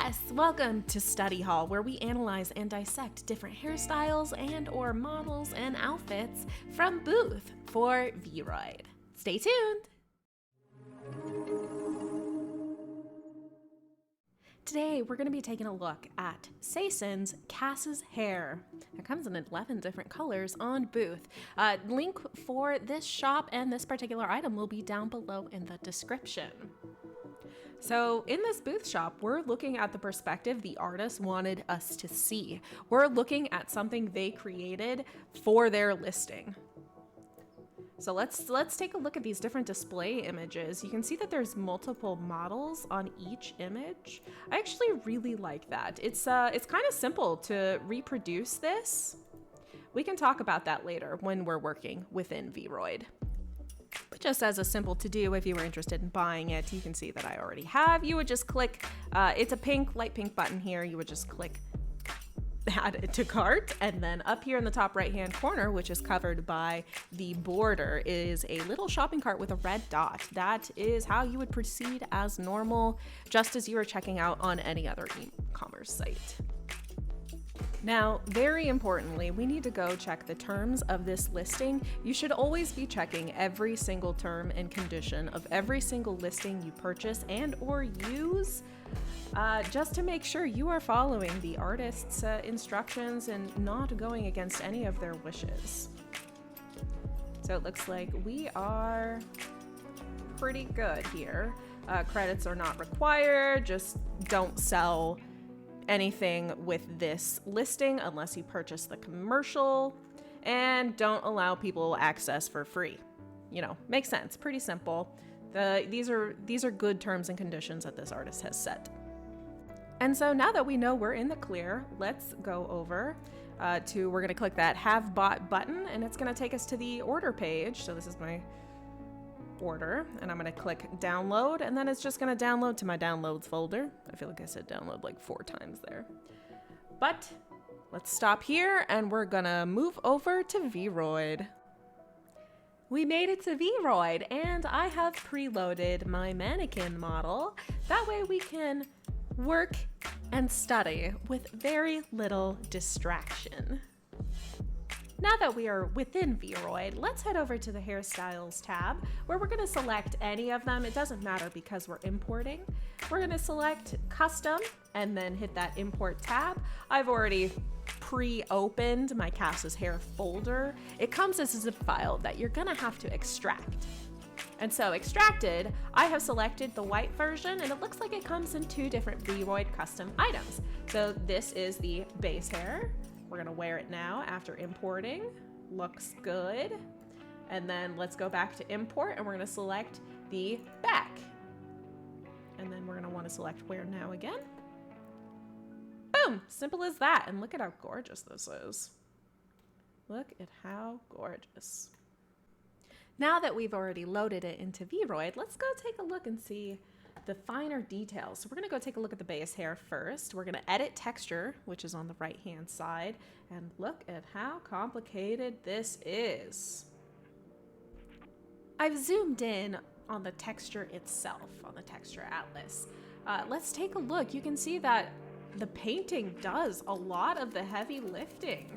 Yes, welcome to Study Hall, where we analyze and dissect different hairstyles and or models and outfits from Booth for VRoid. Stay tuned! Today, we're going to be taking a look at SAESIN'S Cass's hair. It comes in 11 different colors on Booth. Link for this shop and this particular item will be down below in the description. So in this Booth shop, we're looking at the perspective the artist wanted us to see. We're looking at something they created for their listing. So let's take a look at these different display images. You can see that there's multiple models on each image. I actually really like that. It's kind of simple to reproduce this. We can talk about that later when we're working within VRoid. But just as a simple to do, if you were interested in buying it, you can see that I already have. You would just click, it's a pink, light pink button here. You would just click add it to cart, and then up here in the top right hand corner, which is covered by the border, is a little shopping cart with a red dot. That is how you would proceed as normal, just as you were checking out on any other e-commerce site. Now, very importantly, we need to go check the terms of this listing. You should always be checking every single term and condition of every single listing you purchase and or use, just to make sure you are following the artist's instructions and not going against any of their wishes. So it looks like we are pretty good here. Credits are not required, just don't sell anything with this listing unless you purchase the commercial, and don't allow people access for free. You know, makes sense, pretty simple. These are good terms and conditions that this artist has set. And so now that we know we're in the clear, let's go over we're gonna click that Have Bought button, and it's gonna take us to the order page. So this is my order, and I'm gonna click download, and then it's just gonna download to my downloads folder. I feel like I said download like 4 times there. But let's stop here, and we're gonna move over to VRoid. We made it to VRoid, and I have preloaded my mannequin model. That way we can work and study with very little distraction. Now that we are within VRoid, let's head over to the Hairstyles tab, where we're gonna select any of them. It doesn't matter because we're importing. We're gonna select Custom and then hit that Import tab. I've already pre-opened my Cass's hair folder. It comes as a zip file that you're gonna have to extract. And so extracted, I have selected the white version, and it looks like it comes in 2 different VRoid custom items. So this is the base hair. We're gonna wear it now after importing. Looks good. And then let's go back to import, and we're gonna select the back. And then we're gonna wanna select wear now again. Boom, simple as that. And look at how gorgeous this is. Look at how gorgeous. Now that we've already loaded it into VRoid, let's go take a look and see the finer details. So we're gonna go take a look at the base hair first. We're gonna edit texture, which is on the right-hand side, and look at how complicated this is. I've zoomed in on the texture itself, on the texture atlas. Let's take a look. You can see that the painting does a lot of the heavy lifting.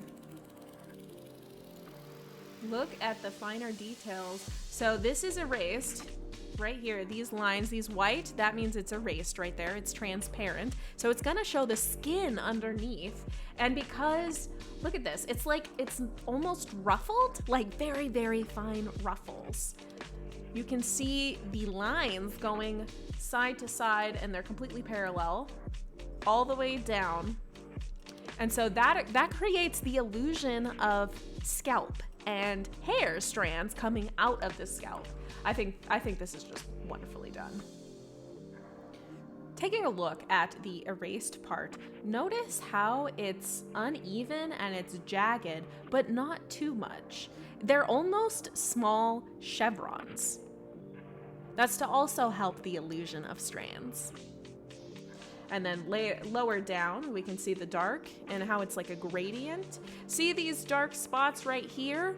Look at the finer details. So this is erased. Right here, these lines, these white, that means it's erased right there. It's transparent. So it's gonna show the skin underneath. And because, look at this, it's like, it's almost ruffled, like very, very fine ruffles. You can see the lines going side to side, and they're completely parallel all the way down. And so that creates the illusion of scalp and hair strands coming out of the scalp. I think this is just wonderfully done. Taking a look at the erased part, notice how it's uneven and it's jagged, but not too much. They're almost small chevrons. That's to also help the illusion of strands. And then lower down, we can see the dark and how it's like a gradient. See these dark spots right here?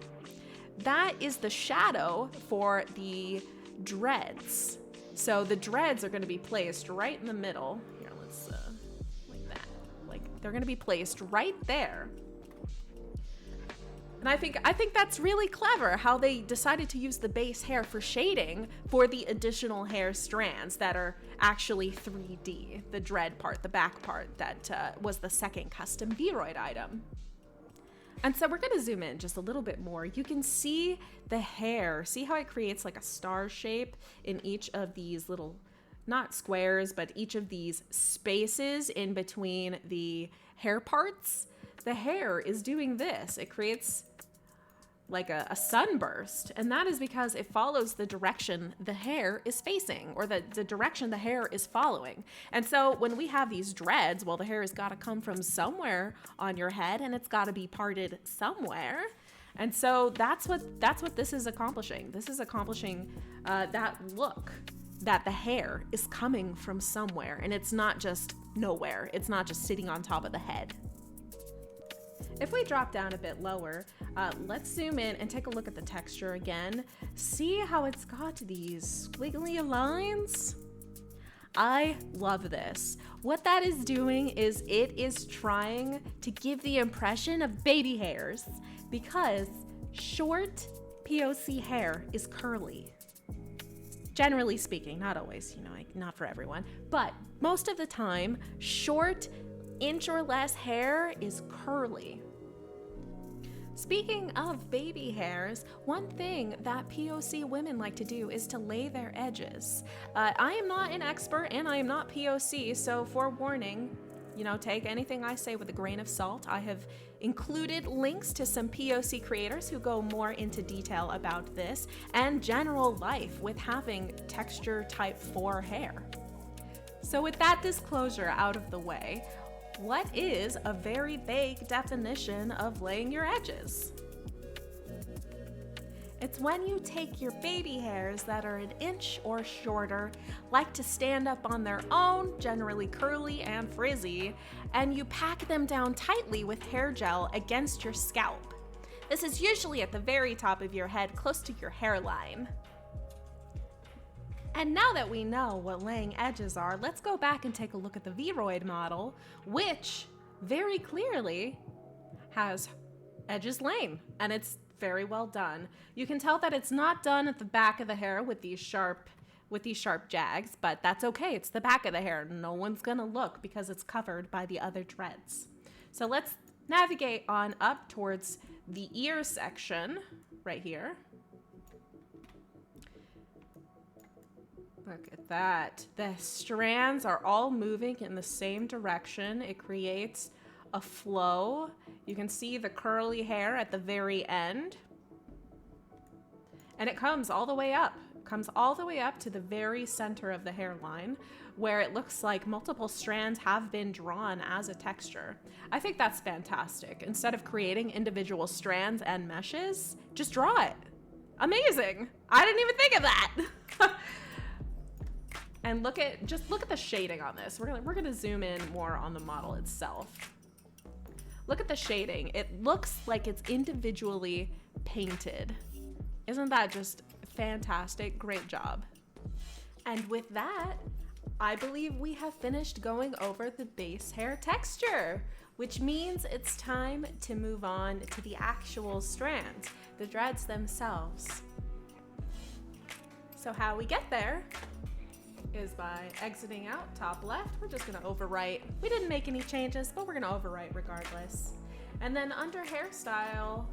That is the shadow for the dreads. So the dreads are going to be placed right in the middle. Here, let's Like, they're gonna be placed right there. And I think that's really clever how they decided to use the base hair for shading for the additional hair strands that are actually 3D. The dread part, the back part, that was the second custom VRoid item. And so we're gonna zoom in just a little bit more. You can see the hair. See how it creates like a star shape in each of these little, not squares, but each of these spaces in between the hair parts? The hair is doing this. It creates like a sunburst, and that is because it follows the direction the hair is facing, or the direction the hair is following. And so when we have these dreads, well, the hair has got to come from somewhere on your head, and it's got to be parted somewhere. And so that's what this is accomplishing. This is accomplishing that look, that the hair is coming from somewhere, and it's not just nowhere. It's not just sitting on top of the head. If we drop down a bit lower, let's zoom in and take a look at the texture again. See how it's got these squiggly lines? I love this. What that is doing is it is trying to give the impression of baby hairs, because short POC hair is curly. Generally speaking, not always, you know, like not for everyone, but most of the time, short inch or less hair is curly. Speaking of baby hairs, one thing that POC women like to do is to lay their edges. I am not an expert and I am not POC, so forewarning, you know, take anything I say with a grain of salt. I have included links to some POC creators who go more into detail about this and general life with having texture type 4 hair. So with that disclosure out of the way, what is a very vague definition of laying your edges? It's when you take your baby hairs that are an inch or shorter, like to stand up on their own, generally curly and frizzy, and you pack them down tightly with hair gel against your scalp. This is usually at the very top of your head, close to your hairline. And now that we know what laying edges are, let's go back and take a look at the VRoid model, which very clearly has edges laying, and it's very well done. You can tell that it's not done at the back of the hair with these sharp jags, but that's okay. It's the back of the hair. No one's gonna look because it's covered by the other dreads. So let's navigate on up towards the ear section right here. Look at that. The strands are all moving in the same direction. It creates a flow. You can see the curly hair at the very end. And it comes all the way up. It comes all the way up to the very center of the hairline, where it looks like multiple strands have been drawn as a texture. I think that's fantastic. Instead of creating individual strands and meshes, just draw it. Amazing. I didn't even think of that. And just look at the shading on this. We're gonna zoom in more on the model itself. Look at the shading. It looks like it's individually painted. Isn't that just fantastic? Great job. And with that, I believe we have finished going over the base hair texture, which means it's time to move on to the actual strands, the dreads themselves. So how we get there is by exiting out top left. We're just gonna overwrite. We didn't make any changes, but we're gonna overwrite regardless. And then under hairstyle,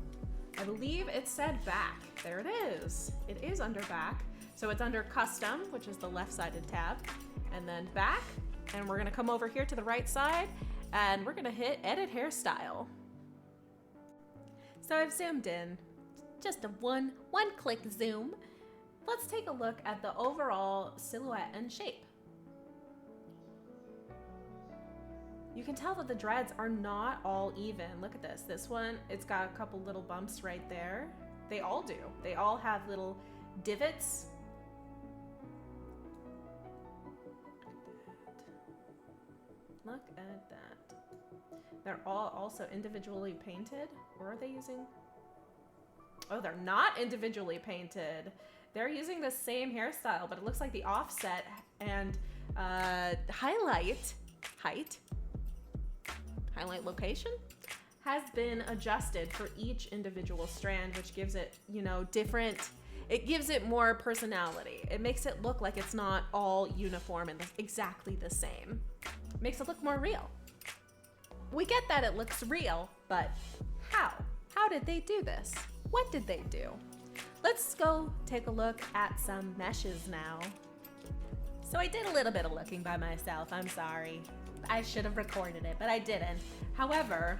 I believe it said back. There it is. It is under back. So it's under custom, which is the left-sided tab, and then back. And we're gonna come over here to the right side and we're gonna hit edit hairstyle. So I've zoomed in, just a one-click zoom. Let's take a look at the overall silhouette and shape. You can tell that the dreads are not all even. Look at this. This one, it's got a couple little bumps right there. They all do. They all have little divots. Look at that. They're all also individually painted, or are they using? Oh, they're not individually painted. They're using the same hairstyle, but it looks like the offset and height highlight location, has been adjusted for each individual strand, which gives it, you know, different, it gives it more personality. It makes it look like it's not all uniform and exactly the same. It makes it look more real. We get that it looks real, but how? How did they do this? What did they do? Let's go take a look at some meshes now. So I did a little bit of looking by myself, I'm sorry. I should have recorded it, but I didn't. However,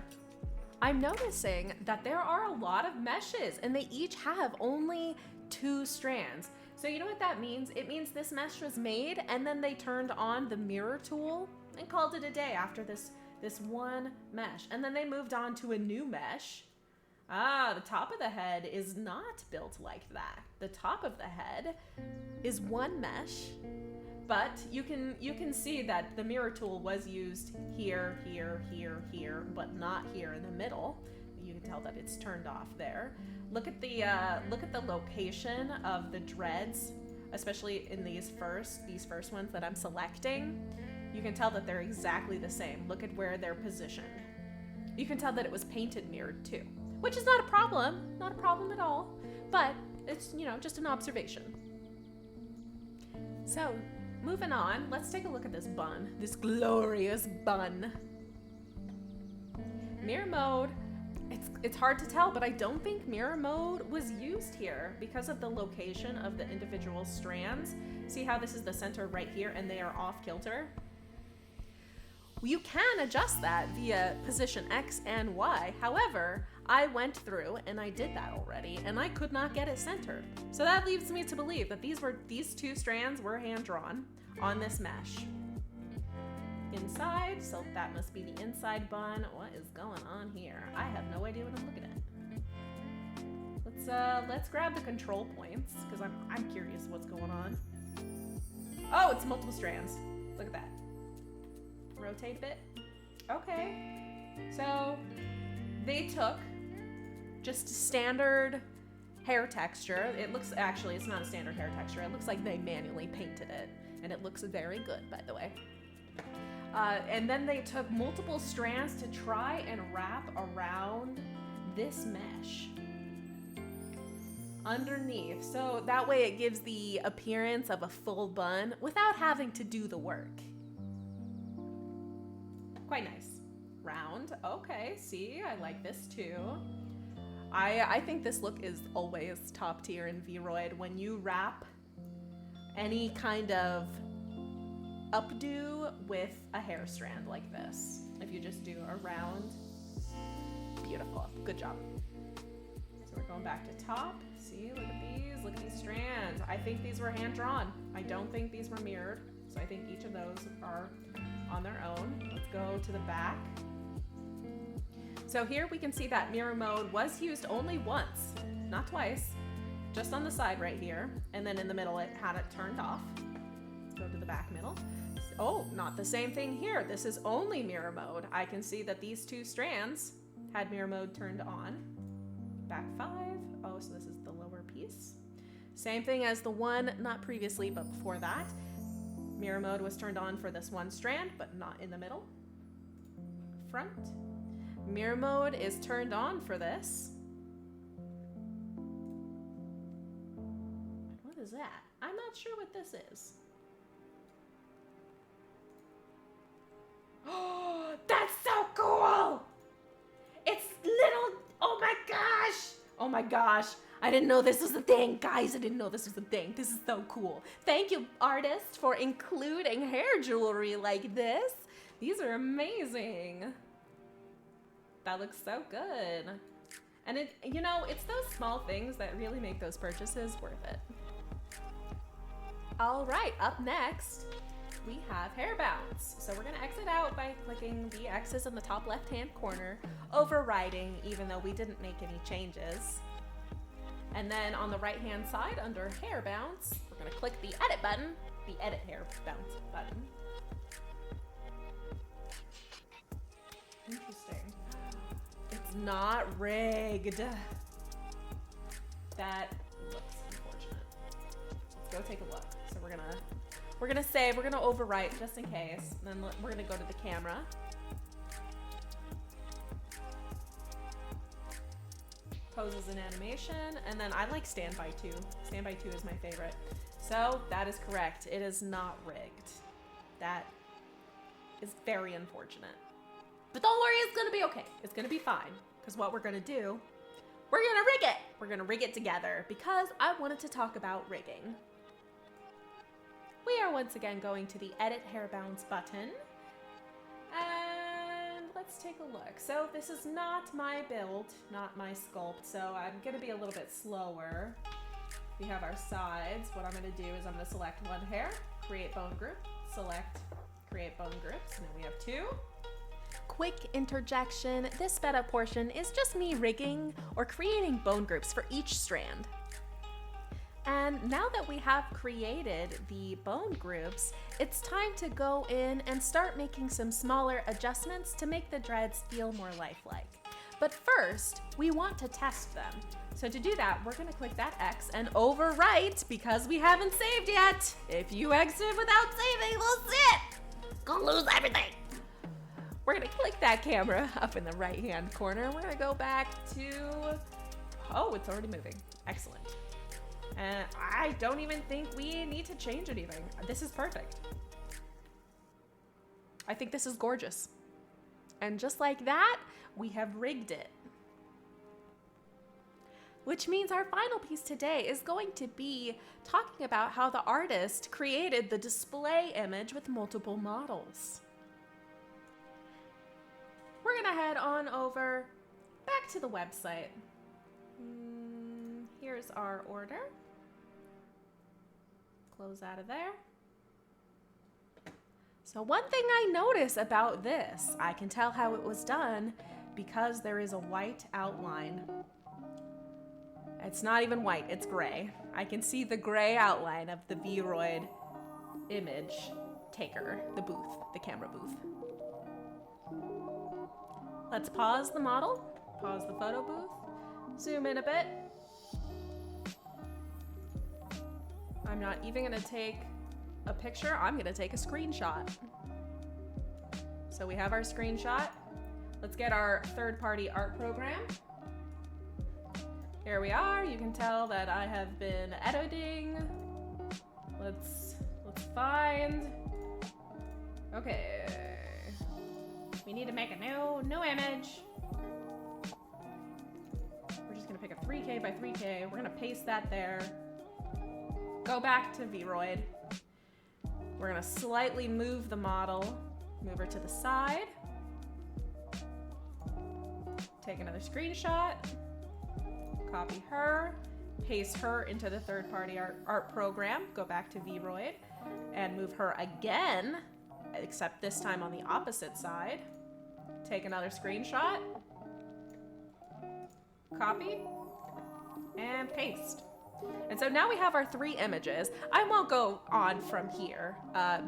I'm noticing that there are a lot of meshes and they each have only 2 strands. So you know what that means? It means this mesh was made and then they turned on the mirror tool and called it a day after this one mesh. And then they moved on to a new mesh. Ah, the top of the head is not built like that. The top of the head is one mesh, but you can see that the mirror tool was used here, here, here, here, but not here in the middle. You can tell that it's turned off there. Look at the location of the dreads, especially in these first ones that I'm selecting. You can tell that they're exactly the same. Look at where they're positioned. You can tell that it was painted mirrored too, which is not a problem at all, but it's, you know, just an observation. So, moving on, let's take a look at this bun, this glorious bun. Mirror mode, it's hard to tell, but I don't think mirror mode was used here because of the location of the individual strands. See how this is the center right here and they are off kilter? You can adjust that via position X and Y. However, I went through and I did that already and I could not get it centered. So that leads me to believe that these 2 strands were hand drawn on this mesh. Inside, so that must be the inside bun. What is going on here? I have no idea what I'm looking at. Let's grab the control points because I'm curious what's going on. Oh, it's multiple strands. Look at that. Rotate a bit. Okay. So they took just standard hair texture. It looks, actually, it's not a standard hair texture. It looks like they manually painted it. And it looks very good, by the way. And then they took multiple strands to try and wrap around this mesh underneath. So that way it gives the appearance of a full bun without having to do the work. Quite nice. Round. Okay, see, I like this too. I think this look is always top tier in VRoid. When you wrap any kind of updo with a hair strand like this. If you just do a round, beautiful. Good job. So we're going back to top. See, look at these strands. I think these were hand drawn. I don't think these were mirrored. So I think each of those are on their own. Let's go to the back. So here we can see that mirror mode was used only once, not twice, just on the side right here. And then in the middle, it had it turned off. Let's go to the back middle. Oh, not the same thing here. This is only mirror mode. I can see that these 2 strands had mirror mode turned on. Back 5. Oh, so this is the lower piece. Same thing as the one, not previously, but before that. Mirror mode was turned on for this one strand, but not in the middle. Front. Mirror mode is turned on for this. What is that? I'm not sure what this is. Oh, that's so cool! It's little, oh my gosh! Oh my gosh, I didn't know this was a thing. Guys, I didn't know this was a thing. This is so cool. Thank you, artist, for including hair jewelry like this. These are amazing. That looks so good. And it, you know, it's those small things that really make those purchases worth it. All right, up next, we have hair bounce. So we're gonna exit out by clicking the X's in the top left-hand corner, overriding, even though we didn't make any changes. And then on the right-hand side under hair bounce, we're gonna click the edit button, the edit hair bounce button. Interesting. It's not rigged. That looks unfortunate. Let's go take a look. So we're gonna save, we're gonna overwrite just in case. And then we're gonna go to the camera. poses in animation, and then I like standby 2. Standby 2 is my favorite. So that is correct. It is not rigged. That is very unfortunate. But don't worry, it's gonna be okay. It's gonna be fine. Because what we're gonna do, we're gonna rig it. We're gonna rig it together because I wanted to talk about rigging. We are once again going to the Edit Hair Bounds button. And let's take a look. So this is not my build, not my sculpt. So I'm gonna be a little bit slower. We have our sides. What I'm gonna do is I'm gonna select one hair, create bone group, select, create bone groups. And then we have 2. Quick interjection, this sped up portion is just me rigging or creating bone groups for each strand. And now that we have created the bone groups, it's time to go in and start making some smaller adjustments to make the dreads feel more lifelike. But first, we want to test them. So to do that, we're gonna click that X and overwrite because we haven't saved yet. If you exit without saving, we'll see it. Gonna lose everything. We're gonna click that camera up in the right-hand corner. We're gonna go back to, oh, it's already moving. Excellent. And I don't even think we need to change anything. This is perfect. I think this is gorgeous. And just like that, we have rigged it. Which means our final piece today is going to be talking about how the artist created the display image with multiple models. We're gonna head on over back to the website. Here's our order. Close out of there. So one thing I notice about this, I can tell how it was done because there is a white outline. It's not even white, it's gray. I can see the gray outline of the VRoid image taker, the booth, the camera booth. Let's pause the model, pause the photo booth, zoom in a bit. I'm not even gonna take a picture, I'm gonna take a screenshot. So we have our screenshot. Let's get our third-party art program. Here we are, you can tell that I have been editing. Let's find, okay. We need to make a new image. We're just gonna pick a 3K by 3K. We're gonna paste that there. Go back to VRoid. We're gonna slightly move the model, move her to the side. Take another screenshot, copy her, paste her into the third-party art program, go back to VRoid, and move her again, except this time on the opposite side. Take another screenshot, copy, and paste. And so now we have our 3 images. I won't go on from here,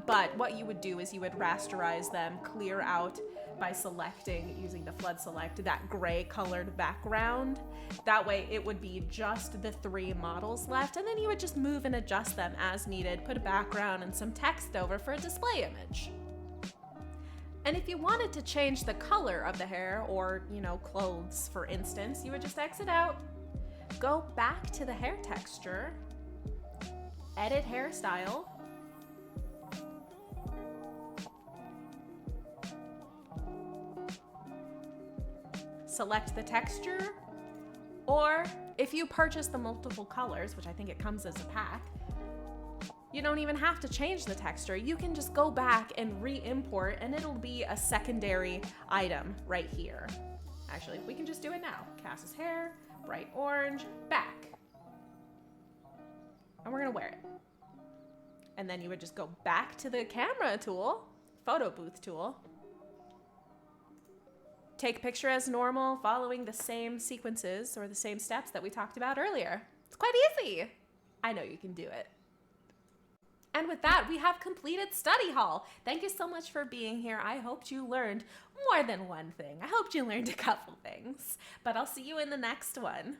but what you would do is you would rasterize them, clear out by selecting, using the flood select, that gray colored background. That way it would be just the 3 models left, and then you would just move and adjust them as needed, put a background and some text over for a display image. And if you wanted to change the color of the hair or, you know, clothes, for instance, you would just exit out, go back to the hair texture, edit hairstyle, select the texture, or if you purchase the multiple colors, which I think it comes as a pack, you don't even have to change the texture. You can just go back and re-import and it'll be a secondary item right here. Actually, we can just do it now. Cass's hair, bright orange, back. And we're gonna wear it. And then you would just go back to the camera tool, photo booth tool, take a picture as normal, following the same sequences or the same steps that we talked about earlier. It's quite easy. I know you can do it. And with that, we have completed study hall. Thank you so much for being here. I hoped you learned more than one thing. I hoped you learned a couple things, but I'll see you in the next one.